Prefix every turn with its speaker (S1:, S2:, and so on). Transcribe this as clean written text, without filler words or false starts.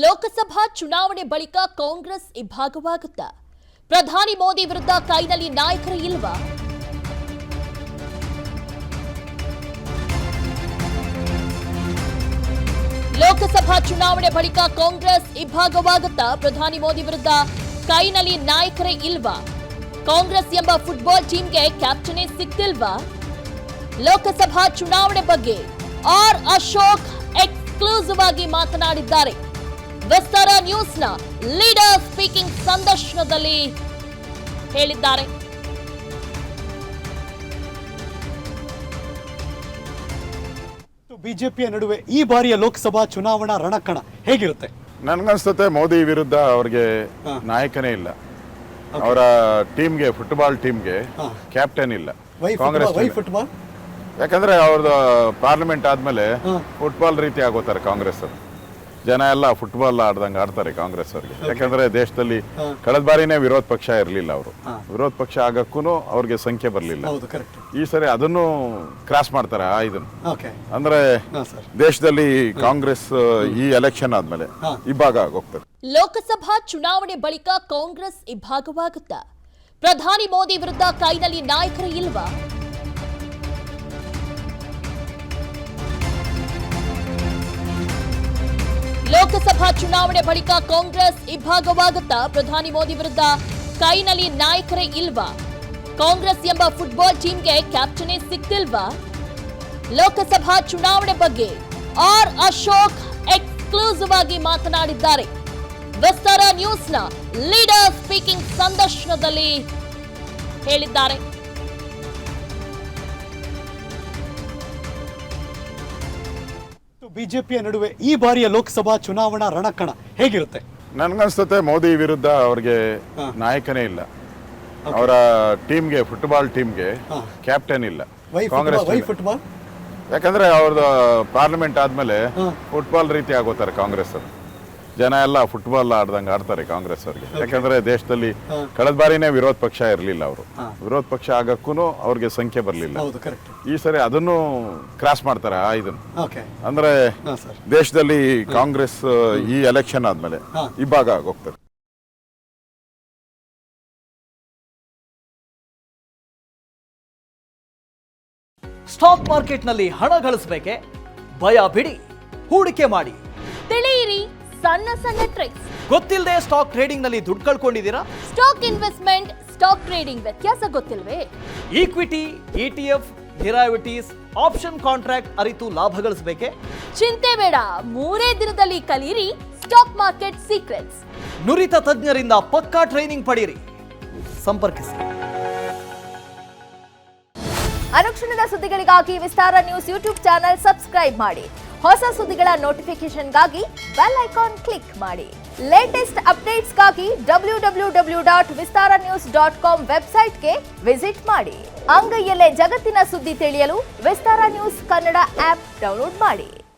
S1: ಲೋಕಸಭಾ ಚುನಾವಣೆ ಬಳಿಕ ಕಾಂಗ್ರೆಸ್ ಇಬ್ಬಾಗವಾಗುತ್ತಾ? ಪ್ರಧಾನಿ ಮೋದಿ ವಿರುದ್ಧ ಕೈನಲ್ಲಿ ನಾಯಕರು ಇಲ್ವಾ? ಲೋಕಸಭಾ ಚುನಾವಣೆ ಬಳಿಕ ಕಾಂಗ್ರೆಸ್ ಇಬ್ಬಾಗವಾಗುತ್ತಾ? ಪ್ರಧಾನಿ ಮೋದಿ ವಿರುದ್ಧ ಕೈನಲ್ಲಿ ನಾಯಕರೇ ಇಲ್ವಾ? ಕಾಂಗ್ರೆಸ್ ಎಂಬ ಫುಟ್ಬಾಲ್ ಟೀಮ್ಗೆ ಕ್ಯಾಪ್ಟನೇ ಸಿಕ್ತಿಲ್ವಾ? ಲೋಕಸಭಾ ಚುನಾವಣೆ ಬಗ್ಗೆ ಆರ್ ಅಶೋಕ್ ಎಕ್ಸ್ಕ್ಲೂಸಿವ್ ಆಗಿ ಮಾತನಾಡಿದ್ದಾರೆ. ವಿಸ್ತಾರ ನ್ಯೂಸ್ನ ಲೀಡರ್ ಸ್ಪೀಕಿಂಗ್ ಸಂದರ್ಶನದಲ್ಲಿ ಹೇಳಿದ್ದಾರೆ.
S2: ಬಿಜೆಪಿಯ ನಡುವೆ ಈ ಬಾರಿಯ ಲೋಕಸಭಾ ಚುನಾವಣಾ ರಣಕಣ ಹೇಗಿರುತ್ತೆ?
S3: ನನ್ಗನ್ಸುತ್ತೆ ಮೋದಿ ವಿರುದ್ಧ ಅವ್ರಿಗೆ ನಾಯಕನೇ ಇಲ್ಲ. ಅವರ ಟೀಮ್ಗೆ, ಫುಟ್ಬಾಲ್ ಟೀಮ್ಗೆ ಕ್ಯಾಪ್ಟನ್ ಇಲ್ಲ. ಕಾಂಗ್ರೆಸ್
S2: ಫುಟ್ಬಾಲ್
S3: ಯಾಕಂದ್ರೆ ಅವ್ರದ್ದು ಪಾರ್ಲಿಮೆಂಟ್ ಆದ್ಮೇಲೆ ಫುಟ್ಬಾಲ್ ರೀತಿ ಆಗೋತಾರೆ ಕಾಂಗ್ರೆಸ್. ಜನ ಎಲ್ಲ ಫುಟ್ಬಾಲ್ ಆಡ್ದಂಗೆ ಆಡ್ತಾರೆ ಕಾಂಗ್ರೆಸ್ ಅವ್ರಿಗೆ. ಯಾಕಂದ್ರೆ ದೇಶದಲ್ಲಿ ಕಳೆದ ಬಾರಿನೇ ವಿರೋಧ ಪಕ್ಷ ಇರಲಿಲ್ಲ. ಅವರು ವಿರೋಧ ಪಕ್ಷ ಆಗಕ್ಕೂ ಅವ್ರಿಗೆ ಸಂಖ್ಯೆ ಬರಲಿಲ್ಲ. ಈ ಸರಿ ಅದನ್ನು ಕ್ರಾಸ್ ಮಾಡ್ತಾರೆ. ಇದನ್ನು ಅಂದ್ರೆ ದೇಶದಲ್ಲಿ ಕಾಂಗ್ರೆಸ್ ಈ ಎಲೆಕ್ಷನ್ ಆದ್ಮೇಲೆ ಇಬ್ಬಾಗ ಹೋಗ್ತದೆ.
S1: ಲೋಕಸಭಾ ಚುನಾವಣೆ ಬಳಿಕ ಕಾಂಗ್ರೆಸ್ ಇಬ್ಬಾಗವಾಗುತ್ತಾ? ಪ್ರಧಾನಿ ಮೋದಿ ವಿರುದ್ಧ ಕೈನಲ್ಲಿ ನಾಯಕರು ಇಲ್ವಾ? ಲೋಕಸಭಾ ಚುನಾವಣೆ ಬಳಿಕ ಕಾಂಗ್ರೆಸ್ ಇಬ್ಬಾಗವಾಗುತ್ತಾ? ಪ್ರಧಾನಿ ಮೋದಿ ವಿರುದ್ಧ ಕೈನಲ್ಲಿ ನಾಯಕರೇ ಇಲ್ವಾ? ಕಾಂಗ್ರೆಸ್ ಎಂಬ ಫುಟ್ಬಾಲ್ ಟೀಮ್ಗೆ ಕ್ಯಾಪ್ಟನೇ ಸಿಕ್ತಿಲ್ವಾ? ಲೋಕಸಭಾ ಚುನಾವಣೆ ಬಗ್ಗೆ ಆರ್ ಅಶೋಕ್ ಎಕ್ಸ್ಕ್ಲೂಸಿವ್ ಆಗಿ ಮಾತನಾಡಿದ್ದಾರೆ. ವಿಸ್ತಾರ ನ್ಯೂಸ್ನ ಲೀಡರ್ ಸ್ಪೀಕಿಂಗ್ ಸಂದರ್ಶನದಲ್ಲಿ ಹೇಳಿದ್ದಾರೆ.
S2: ಬಿಜೆಪಿಯ ನಡುವೆ ಈ ಬಾರಿಯ ಲೋಕಸಭಾ ಚುನಾವಣಾ ರಣಕಣ ಹೇಗಿರುತ್ತೆ?
S3: ನನ್ಗನ್ಸುತ್ತೆ ಮೋದಿ ವಿರುದ್ಧ ಅವ್ರಿಗೆ ನಾಯಕನೇ ಇಲ್ಲ. ಅವರ ಟೀಮ್ಗೆ, ಫುಟ್ಬಾಲ್ ಟೀಮ್ಗೆ ಕ್ಯಾಪ್ಟನ್ ಇಲ್ಲ. ಕಾಂಗ್ರೆಸ್
S2: ಫುಟ್ಬಾಲ್
S3: ಯಾಕಂದ್ರೆ ಅವ್ರದ್ದು ಪಾರ್ಲಿಮೆಂಟ್ ಆದ್ಮೇಲೆ ಫುಟ್ಬಾಲ್ ರೀತಿ ಆಗೋತಾರೆ ಕಾಂಗ್ರೆಸ್. ಜನ ಎಲ್ಲ ಫುಟ್ಬಾಲ್ ಆಡ್ದಂಗೆ ಆಡ್ತಾರೆ ಕಾಂಗ್ರೆಸ್ ಅವ್ರಿಗೆ. ಯಾಕಂದ್ರೆ ದೇಶದಲ್ಲಿ ಕಳೆದ ಬಾರಿನೇ ವಿರೋಧ ಪಕ್ಷ ಇರಲಿಲ್ಲ. ಅವರು ವಿರೋಧ ಪಕ್ಷ ಆಗಕ್ಕೂ ಅವ್ರಿಗೆ ಸಂಖ್ಯೆ ಬರಲಿಲ್ಲ. ಈ ಸರಿ ಅದನ್ನು ಕ್ರಾಸ್ ಮಾಡ್ತಾರೆ. ಇದನ್ನು ಅಂದ್ರೆ ದೇಶದಲ್ಲಿ ಕಾಂಗ್ರೆಸ್ ಈ ಎಲೆಕ್ಷನ್ ಆದ್ಮೇಲೆ ಇಬ್ಬಾಗ ಹೋಗ್ತದೆ.
S4: ಸ್ಟಾಕ್ ಮಾರ್ಕೆಟ್ನಲ್ಲಿ ಹಣ ಗಳಿಸಬೇಕೆ? ಭಯ ಬಿಡಿ, ಹೂಡಿಕೆ ಮಾಡಿ.
S1: ತಿಳಿಯಿರಿ ಸಣ್ಣ ಸಣ್ಣ ಟ್ರಿಕ್ಸ್.
S4: ಗೊತ್ತಿಲ್ಲದೆ ಸ್ಟಾಕ್ ಟ್ರೇಡಿಂಗ್ ನಲ್ಲಿ ದುಡ್ಡು ಕಳ್ಕೊಂಡಿದ್ದೀರಾ?
S1: ಸ್ಟಾಕ್ ಇನ್ವೆಸ್ಟ್ಮೆಂಟ್, ಸ್ಟಾಕ್ ಟ್ರೇಡಿಂಗ್ ವ್ಯತ್ಯಾಸ ಗೊತ್ತಿಲ್ವೇ?
S4: Equity, ETF, derivatives, option contract ಅರಿತು ಲಾಭ ಗಳಿಸಬೇಕೆ?
S1: ಚಿಂತೆ ಬೇಡ, 3 ದಿನದಲ್ಲಿ ಕಲಿಯಿರಿ ಸ್ಟಾಕ್ ಮಾರ್ಕೆಟ್ ಸೀಕ್ರೆಟ್ಸ್.
S4: ನುರಿತ ತಜ್ಞರಿಂದ ಪಕ್ಕಾ ಟ್ರೈನಿಂಗ್ ಪಡೆಯಿರಿ. ಸಂಪರ್ಕಿಸಿ.
S5: ಅನುಕ್ಷಣದ ಸುದ್ದಿಗಳಿಗಾಗಿ ವಿಸ್ತಾರ ನ್ಯೂಸ್ ಯೂಟ್ಯೂಬ್ ಚಾನೆಲ್ ಸಬ್ಸ್ಕ್ರೈಬ್ ಮಾಡಿ. ಹೊಸ ಸುದ್ದಿಗಳ ನೋಟಿಫಿಕೇಶನ್ಗಾಗಿ ಬೆಲ್ ಐಕಾನ್ ಕ್ಲಿಕ್ ಮಾಡಿ. ಲೇಟೆಸ್ಟ್ ಅಪ್ಡೇಟ್ಸ್ಗಾಗಿ www.vistaranews.com ವೆಬ್ಸೈಟ್ಗೆ ವಿಸಿಟ್ ಮಾಡಿ. ಅಂಗೈಯಲ್ಲೇ ಜಗತ್ತಿನ ಸುದ್ದಿ ತಿಳಿಯಲು ವಿಸ್ತಾರ ನ್ಯೂಸ್ ಕನ್ನಡ ಆಪ್ ಡೌನ್ಲೋಡ್ ಮಾಡಿ.